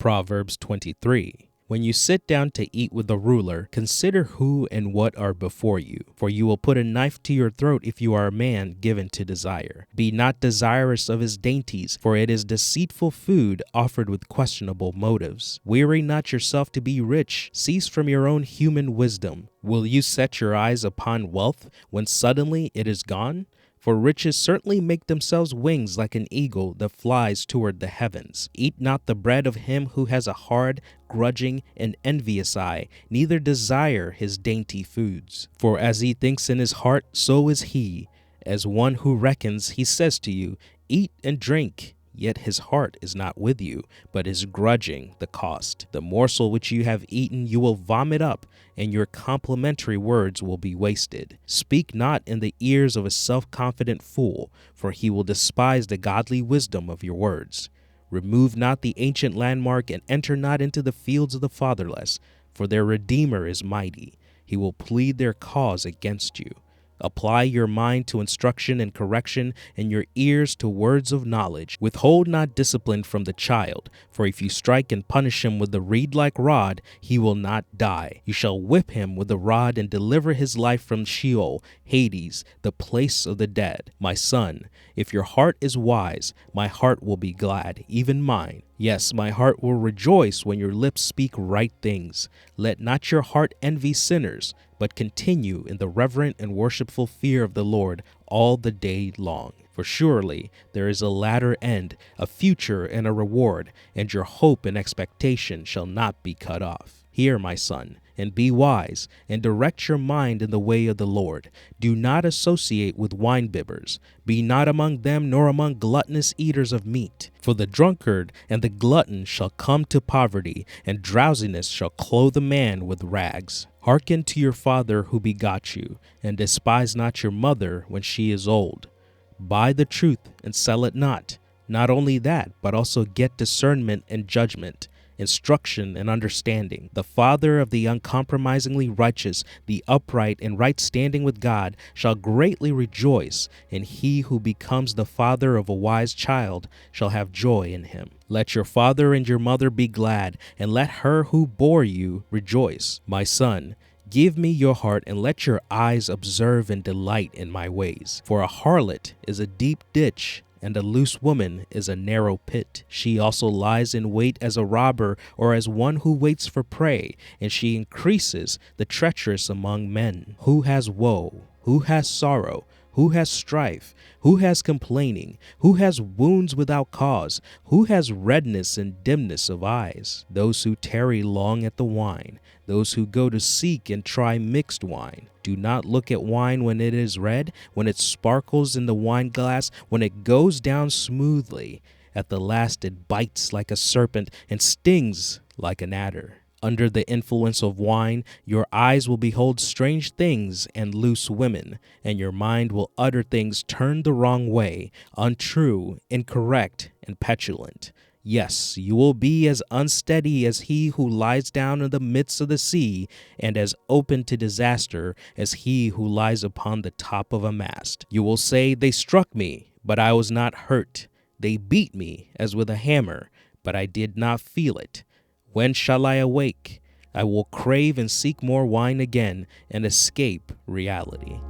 Proverbs 23. When you sit down to eat with the ruler, consider who and what are before you, for you will put a knife to your throat if you are a man given to desire. Be not desirous of his dainties, for it is deceitful food offered with questionable motives. Weary not yourself to be rich, cease from your own human wisdom. Will you set your eyes upon wealth when suddenly it is gone? For riches certainly make themselves wings like an eagle that flies toward the heavens. Eat not the bread of him who has a hard, grudging, and envious eye, neither desire his dainty foods. For as he thinks in his heart, so is he. As one who reckons, he says to you, eat and drink. Yet his heart is not with you, but is grudging the cost. The morsel which you have eaten you will vomit up, and your complimentary words will be wasted. Speak not in the ears of a self-confident fool, for he will despise the godly wisdom of your words. Remove not the ancient landmark, and enter not into the fields of the fatherless, for their Redeemer is mighty. He will plead their cause against you. Apply your mind to instruction and correction, and your ears to words of knowledge. Withhold not discipline from the child, for if you strike and punish him with the reed-like rod, he will not die. You shall whip him with the rod and deliver his life from Sheol, Hades, the place of the dead. My son, if your heart is wise, my heart will be glad, even mine. Yes, my heart will rejoice when your lips speak right things. Let not your heart envy sinners, but continue in the reverent and worshipful fear of the Lord all the day long. For surely there is a latter end, a future and a reward, and your hope and expectation shall not be cut off. Hear, my son, and be wise, and direct your mind in the way of the Lord. Do not associate with winebibbers. Be not among them, nor among gluttonous eaters of meat. For the drunkard and the glutton shall come to poverty, and drowsiness shall clothe a man with rags. Hearken to your father who begot you, and despise not your mother when she is old. Buy the truth and sell it not. Not only that, but also get discernment and judgment, instruction and understanding. The father of the uncompromisingly righteous, the upright and right standing with God, shall greatly rejoice, and he who becomes the father of a wise child shall have joy in him. Let your father and your mother be glad, and let her who bore you rejoice. My son, give me your heart, and let your eyes observe and delight in my ways. For a harlot is a deep ditch, and a loose woman is a narrow pit. She also lies in wait as a robber, or as one who waits for prey, and she increases the treacherous among men. Who has woe? Who has sorrow? Who has strife? Who has complaining? Who has wounds without cause? Who has redness and dimness of eyes? Those who tarry long at the wine, those who go to seek and try mixed wine. Do not look at wine when it is red, when it sparkles in the wineglass, when it goes down smoothly. At the last it bites like a serpent and stings like an adder. Under the influence of wine, your eyes will behold strange things and loose women, and your mind will utter things turned the wrong way, untrue, incorrect, and petulant. Yes, you will be as unsteady as he who lies down in the midst of the sea, and as open to disaster as he who lies upon the top of a mast. You will say, they struck me, but I was not hurt. They beat me as with a hammer, but I did not feel it. When shall I awake? I will crave and seek more wine again and escape reality.